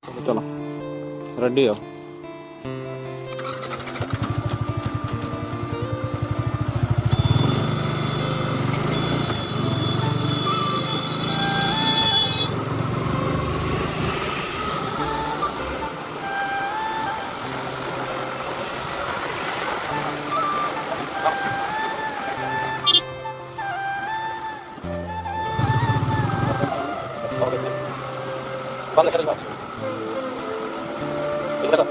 चलो रेडी हो। बंद कर दो। इधर तो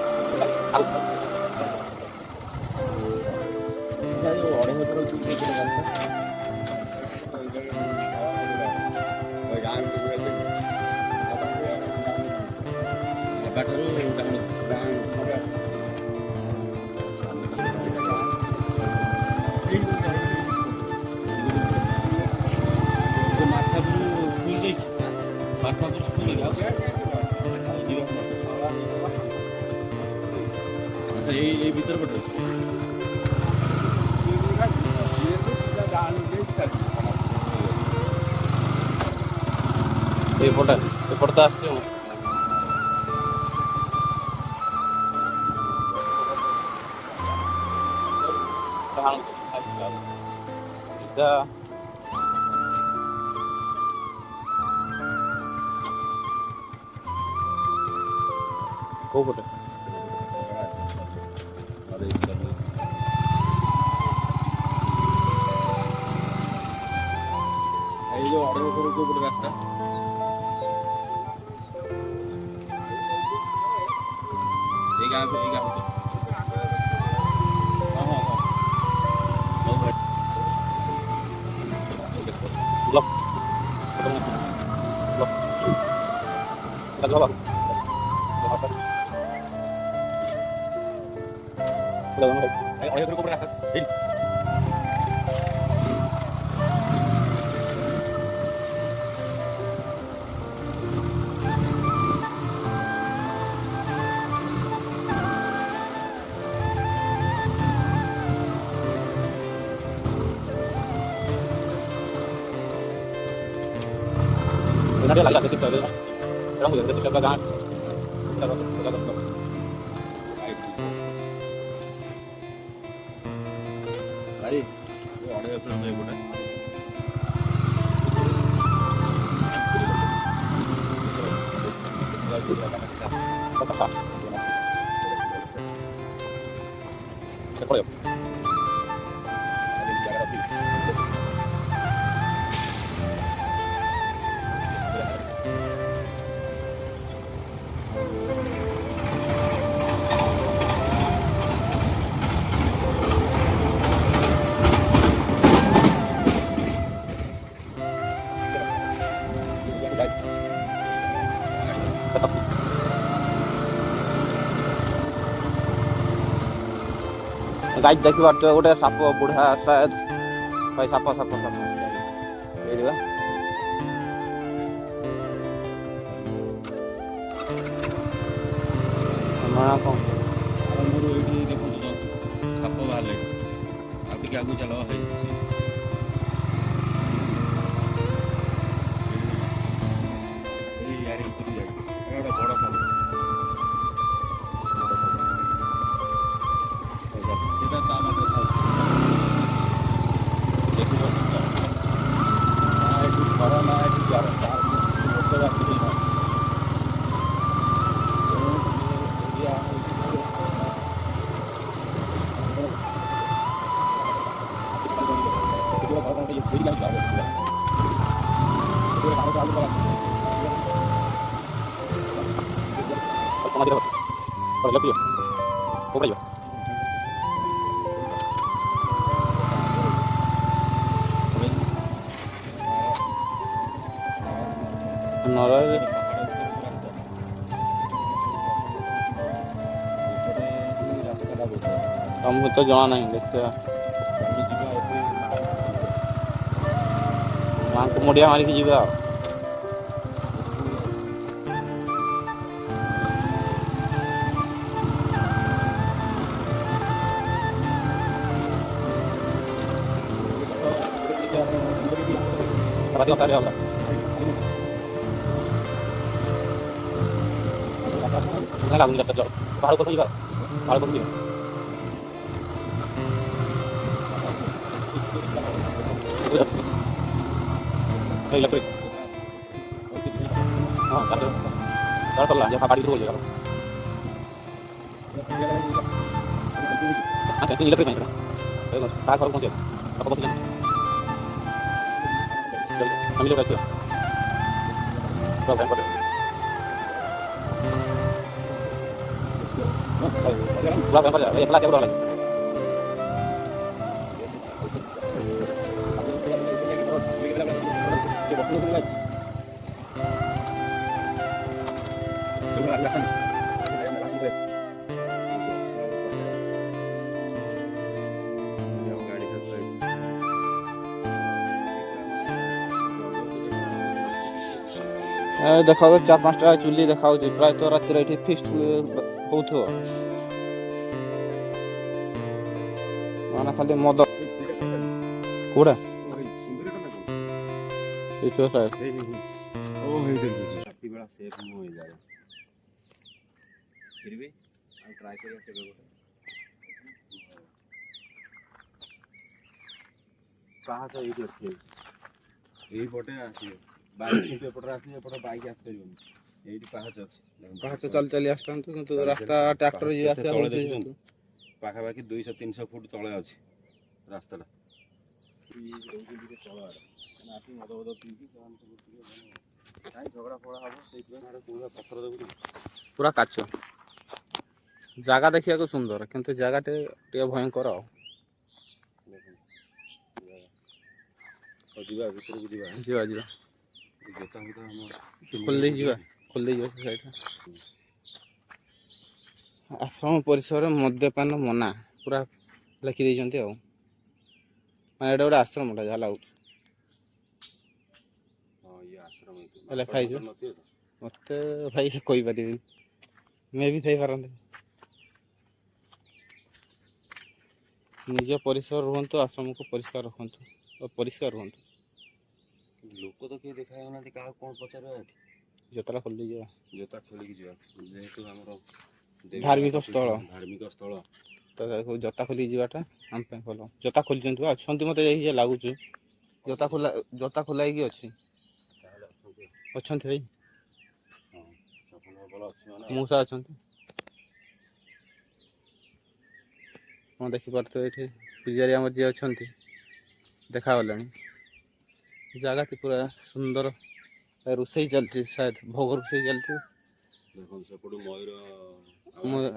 এই ভিতর পড়ে এপটটা আসছে କୋଉ ପଟେ এই যে অর্ডার করে উপরে রাস্তা এই গাঁ ব্লক ব্লক অর্ডার করে উপরে রাস্তা এই Benar dia lagi ada cipta dia. Orang udah ada cipta belakang. ভাই অর্ডার করে আমরা এগুলা Cepat ya. गाइस देखिए बात गोटे साप बुढ़ा शायद भाई साप साप साप ये दिला हमारा कौन ଆମର ଏଇଠି ଦେଖନ୍ତୁ ସାପ ବାହାରିଲେ ଆଉ ଟିକେ ଆଗକୁ ଚାଲ ଏଇ ୟାର ଭିତରୁ ଯାଇ ଏଇଟା ବଡ଼ ସାପ ସେଟା ତା ମାତ୍ର ଥାଉ ଦେଖିବ ନା ଏଠି ଖରା ନା ଏଠି ଜ୍ୱର ଗୋଟେ ରାତି ନା हमको तो जाना नहीं देखते वहाँ को मुड़िया मारी की जीवा Berarti otak dia କାଇଁ ଲାଗୁନି ରାସ୍ତା ଚଳ ପାହାଡ଼ କଥା ଯିବା ପାହାଡ଼ କଥା ଯିବା ଇଲେକ୍ଟ୍ରିକ୍ ହଁ ତାପରେ ତାର ତଲା ଯେ ପାହାଡ଼ି ଭିତରକୁ ଗଲା ଆଚ୍ଛା ଇଲେକ୍ଟ୍ରିକ୍ ନାହିଁ ତା ଘରକୁ ପହଞ୍ଚିବା ବାପା ବସିଲେ ଫ୍ୟାମିଲି ଆସିବ ପୁରା ଭୟଙ୍କର pulang kan pada ya kelas ya bro lagi देखा 4-5टा चुली देखा प्राय तो रातिर ये फिस्ट हो माना खाली मद कौड़ा पाहाच चल चली आसतु रास्ता ट्रैक्टर पाखापाखि 200-300 फुट तले अच्छे रास्ता पूरा काच जगह देखिया को सुंदर किंतु जगह टे भयंकर आश्रम परिसर मद्यपान मना पूरा लिखि देइछन्ती आ माने एटा गोटे आश्रम जहाँ लगुच लिखाई मत भाई कही पारि मे भी थी पारते निज परिसर रुहतु आश्रम को परिष्कार रखु परिष्कार रुहतु लोक तो किए देखा ना क्या कौन पचार जोता खोल जोता खोलिक जेहेतु आम धार्मिक स्थल तो जोता खोली जावाटा आम भल जोता खोली अच्छा मत लगुच जोता खोलाई अच्छी अच्छा भाई मऊसा अच्छा हाँ देखिपे ये पूजारी आम जी अच्छा देखागला जगह थी पूरा सुंदर रोसई चलती शायद भोग रोसई चलती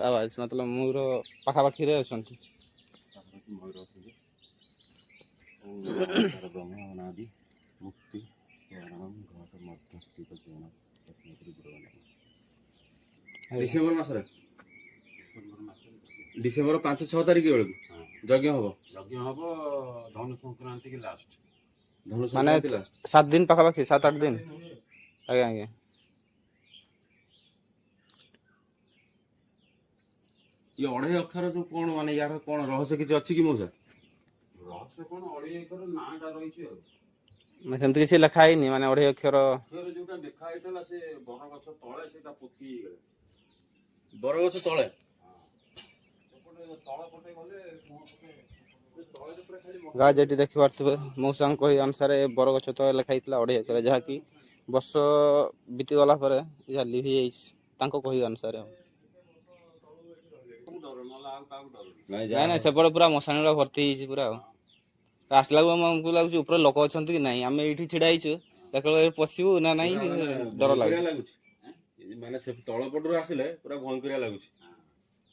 आवाज मतलब मयूर पाखापाखि अच्छा डिसेम्बर 5-6 तारिख बेलू यज्ञ हम धनु संक्रांति की लास्ट माने 7 दिन पाखापाखि 7-8 दिन आज्ञा आज्ञा ये 2.5 अक्षर जो कौन माने यार कौन रहस्य किसी अच्छी कि मौसा रहस्य कौन 2.5 अक्षर नाटा रही मैं सेमती किसी लिखा ही नहीं माने 2.5 अक्षर जोटा देखा हेतला से बरगछ तळे सेटा पोती गेले बरगछ तळे गाँ जेटी देखी पारे मौसा कही अनुसार बरगछ तो लिखाई 2.5 अक्षर जहाँकि वर्ष बीतीगला लिभि कही अनुसार ना सेपटे पूरा मशाणी भर्ती पूरा आसला आमको लगुच ऊपर लोक अच्छा कि ना आम ये छिड़ा पशु ना ना डर लगे माने से तलपटू आसिले पूरा भयंकरिया लगुच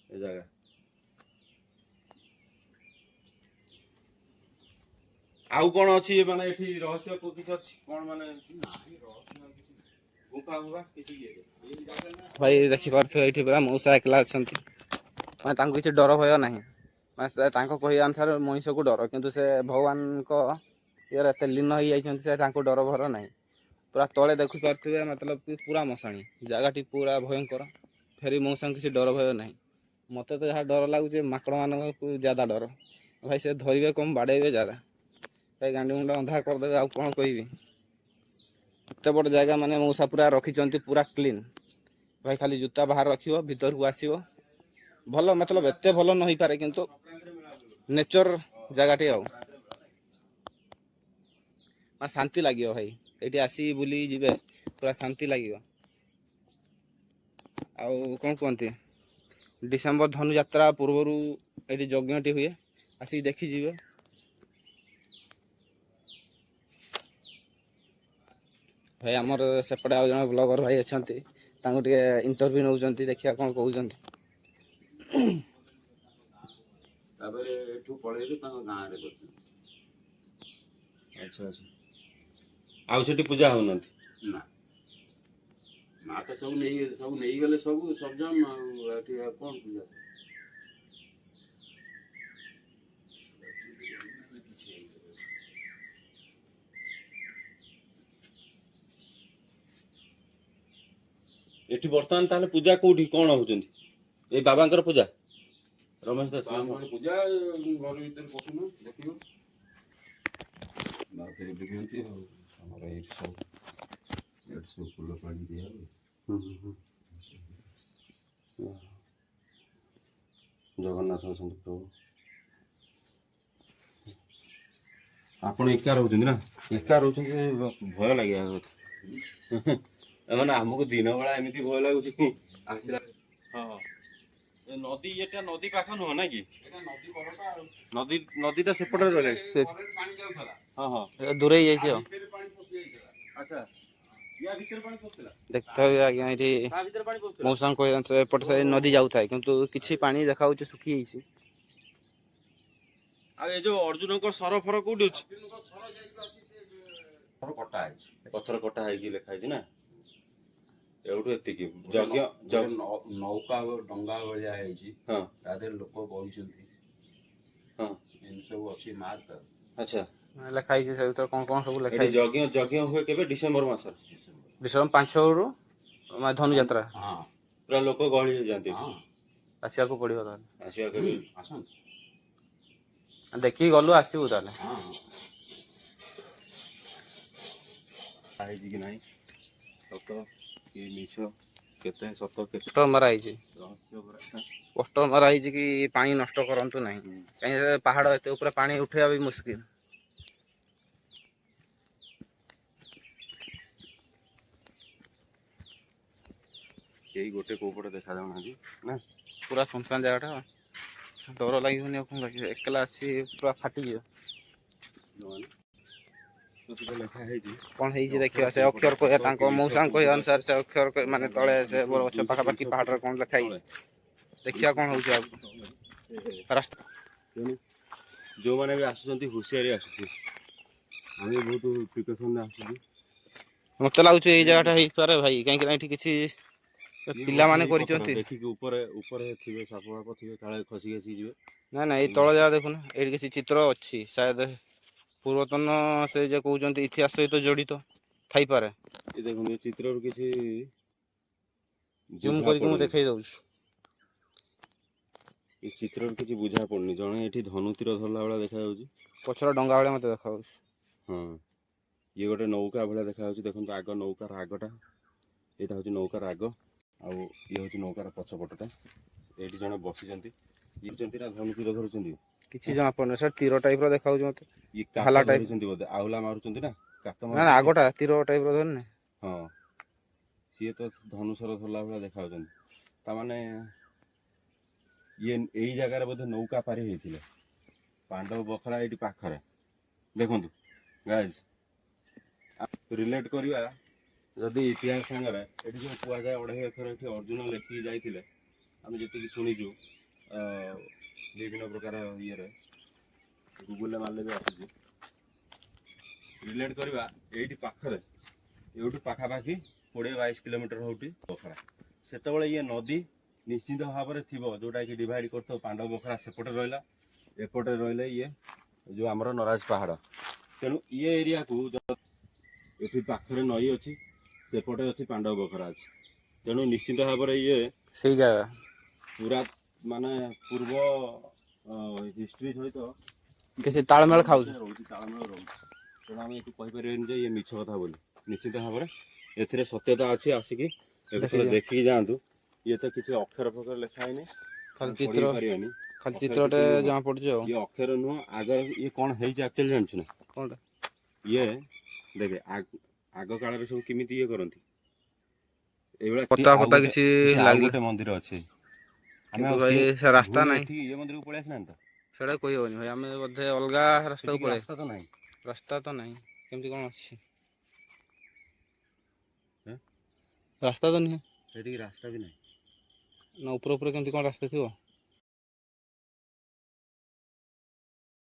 ए जगह आउ कौन अच्छी माने एठी रहस्य को किछ अछि कोन माने नाही रहस्य गुफा गुफा किछ भाई देखि पारथि एठी पूरा मौसा एकला अछंती माने तांको किछ डर भय नाही माने तांको कहि अनुसार मनुष्य को डर किंतु से भगवान को यार एते लीन होई जाइछंती से तांको डर भर नाही पूरा तले देखि पारथि मतलब पूरा मशाणी जगहटी पूरा भयंकर फेरी मौसा किछ डर भय नाही मते तो जहाँ डर लागुचे माकड़ मान को ज्यादा डर भाई से धरिबे कम बाड़ेबे ज्यादा भाई गांडी मुंडा अंधा करदेवे आ कौन कहबी एत बड़ जगह माने मौसा पूरा रखी पूरा क्लीन ଭାଇ ଖାଲି ଜୁତା ବାହାର ରଖିବ, ଭିତରକୁ ଆସିବ। ଭଲ ମତଲବ ଏତେ ଭଲ ନ ହେଇପାରେ କିନ୍ତୁ ନେଚର ଜାଗାଟି ଆଉ ଶାନ୍ତି ଲାଗିବ ଭାଇ। ଏଇଠି ଆସି ବୁଲି ଯିବେ ପୁରା ଶାନ୍ତି ଲାଗିବ। ଆଉ କଣ କୁହନ୍ତି, ଡିସେମ୍ବର ଧନୁଯାତ୍ରା ପୂର୍ବରୁ ଏଠି ଯଜ୍ଞଟି ହୁଏ, ଆସିକି ଦେଖିଯିବେ। ଭାଇ ଆମର ସେପଟେ ଆଉ ଜଣେ ବ୍ଲଗର ଭାଇ ଅଛନ୍ତି, ତାଙ୍କୁ ଟିକେ ଇଣ୍ଟରଭ୍ୟୁ ନେଉଛନ୍ତି, ଦେଖିବା କଣ କହୁଛନ୍ତି। ତାପରେ ଏଠୁ ପଳେଇକି ତାଙ୍କ ଗାଁରେ କରୁଛନ୍ତି। ଆଚ୍ଛା ଆଚ୍ଛା। ଆଉ ସେଠି ପୂଜା ହଉନାହାନ୍ତି? ନା, ମା ତ ସବୁ ନେଇଗଲେ ସବୁ ସବଜମ ଆଉ ଏଠି ଆଉ କଣ ପୂଜା କିଛି ହେଇପାରିବନି। ଏଠି ବର୍ତ୍ତମାନ ତାହେଲେ ପୂଜା କୋଉଠି କଣ ହଉଛନ୍ତି? ଏଇ ବାବାଙ୍କର ପୂଜା, ରମେଶ ଦାସ ବାବାଙ୍କର ପୂଜା ଘର ଭିତରେ ପଶୁନ ଦେଖିବ। ବାଉଥିରେ ବିକନ୍ତି ଆଉ ଆମର ଏଇଠି ସବୁ ଫୁଲ ପାଣି ଦିଆ ହୁଏ। ଜଗନ୍ନାଥ ଅଛନ୍ତି ପ୍ରଭୁ। ଆପଣ ଏକା ରହୁଛନ୍ତି ନା? ଏକା ରହୁଛନ୍ତି, ଭୟ ଲାଗିବା କଥା। ମାନେ ଆମକୁ ଦିନ ବେଳା ଏମିତି ଭୟ ଲାଗୁଛି ଆସିଲା। ହଁ, ଏ ନଦୀ, ଏଟା ନଦୀ ପାଖ ନୁହଁ ନାଇଁ କି? ଏଇଟା ନଦୀ ବଡଟା ଆଉ। ନଦୀଟା ସେପଟେ ରହିଲାଣି। ପାଣି ଯାଉଥିଲା। ହଁ ହଁ, ଦୂରେଇ ଯାଇଛି ଆଉ। ଭିତରେ ପାଣି ପଶି ଯାଇଥିଲା। ଆଚ୍ଛା, ୟା ଭିତରେ ପାଣି ପଶିଥିଲା? ଦେଖିଥିବେ ଆଜ୍ଞା, ଏଠି ତା ଭିତରେ ପାଣି ପଶିଥିଲା? ମଉସାଙ୍କ କହିବା ଏପଟେ ସାଇଡ୍ ନଦୀ ଯାଉଥାଏ, କିନ୍ତୁ କିଛି ପାଣି ଦେଖାଯାଉଛି ଶୁଖି ଯାଇଛି। ଆଉ ଏ ଯୋଉ ଅର୍ଜୁନଙ୍କ ସର ଫର କୋଉଠି ଅଛି? କଟା ହେଇଛି। ପଥର କଟା ହେଇକି ଲେଖା ହେଇଛି ନା? ଏଉଠୁ ଏତିକି ନୌକା ଡଙ୍ଗା ଭଳିଆ ହେଇଛି। ହଁ, ତା ଦେହରେ ଲୋକ ବଇଛନ୍ତି। ହଁ, ଏମିତି ସବୁ ଅଛି ମାର୍କ। ଆଚ୍ଛା। ଲେଖା ହେଇଛି ସେ ଭିତରେ କଣ କଣ ସବୁ ଲେଖା ଏଠି ହେଇଛି। ଯଜ୍ଞ ହୁଏ କେବେ? ଡିସେମ୍ବର ମାସରେ। ଡିସେମ୍ବର 5ରୁ ଧନୁଯାତ୍ରା ହଁ, ପୁରା ଲୋକ ଗହଳି ହେଇଯାନ୍ତି। ହଁ, ଆସିବାକୁ ପଡିବ ତାହେଲେ। ଆସିବା କେବେ? ଆସନ୍ତୁ। ଦେଖିକି ଗଲୁ, ଆସିବୁ ତାହେଲେ। ହଁ ହଁ। ହେଇଛି କି ନାହିଁ, ସତ କି ମିଛ, କେତେ ସତ କେତେ ପୋଷ୍ଟର ମରା ହେଇଛି, ରହସ୍ୟ ଭରା। ପୋଷ୍ଟର ମରା ହେଇଛି କି ପାଣି ନଷ୍ଟ କରନ୍ତୁ ନାହିଁ, କାହିଁକି ପାହାଡ ଏତେ ଉପରେ ପାଣି ଉଠେଇବା ବି ମୁସ୍କିଲ। କେହି ଗୋଟେ କୋଉ ପଟେ ଦେଖା ଯାଉନାହାନ୍ତି ନା? ପୁରା ସୁନସାନ ଜାଗାଟା, ଡର ଲାଗିବନି ଆଉ କଣ ଲାଗିବ? ଏକଲା ଆସି ପୁରା ଫାଟିଯିବ। ଲେଖା ହେଇଛି କଣ ହେଇଛି ଦେଖିବା, ସେ ଅକ୍ଷର କହିବା, ତାଙ୍କ ମଉସାଙ୍କ କହିବା ଅନୁସାରେ ସେ ଅକ୍ଷର ମାନେ ତଳେ ସେ ବରଗଛ ପାଖାପାଖି ପାହାଡରେ କଣ ଲେଖା ହେଇଛି। ଦେଖିବା କଣ ହଉଛି ଆଉ ରାସ୍ତା। ଯୋଉମାନେ ବି ଆସୁଛନ୍ତି ହୁସିଆରି ଆସୁଛନ୍ତି, ଆମେ ବହୁତ ପ୍ରିକସନରେ ଆସୁଛୁ। ମତେ ଲାଗୁଛି ଏଇ ଜାଗାଟା ହେଇପାରେ ଭାଇ, କାହିଁକି ନା ଏଠି କିଛି ପିଲାମାନେ କରିଛନ୍ତି। ଦେଖିକି ଉପରେ ଥିବେ, ସାପ ଫାପ ଥିବେ, କାଳେ ଖସି ଖସି ଯିବେ। ନାଇଁ ନାଇଁ, ଏଇ ତଳ ଜାଗା ଦେଖୁନ, ଏଇଠି କିଛି ଚିତ୍ର ଅଛି, ସାୟଦ ପୂର୍ବତନ ସେ ଯେ କହୁଛନ୍ତି ଇତିହାସ ସହିତ ଜଡିତ ଥାଇପାରେ। ଏ ଦେଖନ୍ତୁ, ଏ ଚିତ୍ରରୁ କିଛି ଜୁମ୍ ବୁଝା କରିକି ମୁଁ ପଡୁନି। ଦେଖେଇ ଦଉଛି। ଏ ଚିତ୍ରରୁ କିଛି ବୁଝା ପଡୁନି। ଜଣେ ଏଠି ଧନୁ ତୀର ଧରିଲା ଭଳିଆ ଦେଖାଯାଉଛି। ପଛର ଡଙ୍ଗା ଭଳିଆ ମତେ ଦେଖାଯାଉଛି। ହଁ, ଇଏ ଗୋଟେ ନୌକା ଭଳିଆ ଦେଖାଯାଉଛି। ଦେଖନ୍ତୁ, ଆଗ ନୌକାର ଆଗଟା, ଏଇଟା ହଉଛି ନୌକାର ଆଗ, ଆଉ ଇଏ ହଉଛି ନୌକାର ପଛପଟଟା। ଏଇଠି ଜଣେ ବସିଛନ୍ତି, ନା ଧନୁ ତୀର ଧରୁଛନ୍ତି। କିଛି ଜଣା ପଡୁନି, ସେ ତୀର ଟାଇପ ର ଦେଖାଯାଉଛି ମତେ, ଇଏ ଭାଲା କାତ ଟାଇପ। ଧରିଛନ୍ତି ବୋଧେ, ଆହୁଲା ମାରୁଛନ୍ତି ନା, କାତ ନା ନା, ମାରୁଛନ୍ତି। ଆଗଟା ତୀର ଟାଇପ ର ଧରିନି। ହଁ, ସିଏ ତ ଧନୁସର ଧରିଲା ଭଳିଆ ଦେଖାଯାଉଛନ୍ତି। ତାମାନେ ଇଏ ଏଇ ଜାଗାରେ ବୋଧେ ନୌକା ପାରି ହେଇଥିଲେ। ପାଣ୍ଡବ ବଖରା ଏଇଠି ପାଖରେ। ଦେଖନ୍ତୁ ଗାଇଜ, ରିଲେଟ କରିବା ଯଦି ଇତିହାସ ସାଙ୍ଗରେ, ଏଠି ଯୋଉ କୁହାଯାଏ 2.5 ଅକ୍ଷର ଏଠି ଅର୍ଜୁନ ଲେଖିକି ଯାଇଥିଲେ, ଆମେ ଯେତିକି ଶୁଣିଛୁ ବିଭିନ୍ନ ପ୍ରକାର ଇଏରେ, ଗୁଗୁଲରେ ମାରିଲେ ବି ଆସୁଛି। ରିଲେଟ କରିବା, ଏଇଠି ପାଖରେ, ଏଇଠୁ ପାଖାପାଖି 20-22 କିଲୋମିଟର ହଉଛି ବଖରା। ସେତେବେଳେ ଇଏ ନଦୀ ନିଶ୍ଚିତ ଭାବରେ ଥିବ, ଯୋଉଟା କି ଡିଭାଇଡ କରୁଥିବ। ପାଣ୍ଡବ ବଖରା ସେପଟେ ରହିଲା, ଏପଟେ ରହିଲେ ଇଏ ଯୋଉ ଆମର ନରାଜ ପାହାଡ। ତେଣୁ ଇଏ ଏରିଆକୁ, ଏଠି ପାଖରେ ନଈ ଅଛି, ସେପଟେ ଅଛି ପାଣ୍ଡବ ବଖରା ଅଛି। ତେଣୁ ନିଶ୍ଚିତ ଭାବରେ ଇଏ ସେଇ ଜାଗା ପୁରା ମାନେ ପୂର୍ବ ହିଷ୍ଟ୍ରି ସହିତ କିଛି ତାଳମେଳ ଖାଉଛି। ରହୁଛି, ତାଳମେଳ ରହୁଛି। ତେଣୁ ଆମେ ଏଠୁ କହିପାରିବାନି ଯେ ଇଏ ମିଛ କଥା ବୋଲି। ନିଶ୍ଚିତ ଭାବରେ ଏଥିରେ ସତ୍ୟତା ଅଛି। ଆସିକି ଏବେ ଥରେ ଦେଖିକି ଯାଆନ୍ତୁ। ଇଏ ତ କିଛି ଅକ୍ଷର ଫକ୍ଷର ଲେଖା ହେଇନି, ଖାଲି ଆମେ ଚିତ୍ର, ପଢି ପାରିବାନି। ଖାଲି ଅକ୍ଷର ଚିତ୍ରଟେ କିଛି ନୁହଁ। ଜଣା ପଡୁଛି ଆଉ। ଇଏ ଅକ୍ଷର ନୁହଁ, ଆଗର ଇଏ କଣ ହେଇଛି ଆକ୍ଚୁଆଲି ଜାଣିଛୁ ନା? କଣଟା? ଇଏ ଦେଖେ ଆଗ କାଳରେ ସବୁ କେମିତି ଇଏ କରନ୍ତି ଏଇଭଳିଆ। ପତା ଆଉ ଫତା ଗୋଟେ କିଛି ସେଠି ଆଉ ଲାଗିଲା ଗୋଟେ ମନ୍ଦିର ଅଛି। ଆମେ କିନ୍ତୁ ଆଉ ଭାଇ ସିଏ ସେ ରାସ୍ତା ଭୁଲ ନାହିଁ, ଏଠିକି ଇଏ ମନ୍ଦିରକୁ ପଳେଇ ଆସିନାହାନ୍ତି ତ? ସେଇଟା କହିହବନି ଭାଇ। ଆମେ ବୋଧେ ଅଲଗା ରାସ୍ତାକୁ ସେଠିକି ପଳେଇବା। ରାସ୍ତା ତ ନାହିଁ। ରାସ୍ତା ତ ନାହିଁ, କେମିତି କଣ ଅଛି? ହେଁ? ରାସ୍ତା ତ ନୁହେଁ ସେଠିକି ରାସ୍ତା ବି ନାହିଁ। ନା, ଉପର ଉପରେ କେମିତି କଣ ରାସ୍ତା ଥିବ?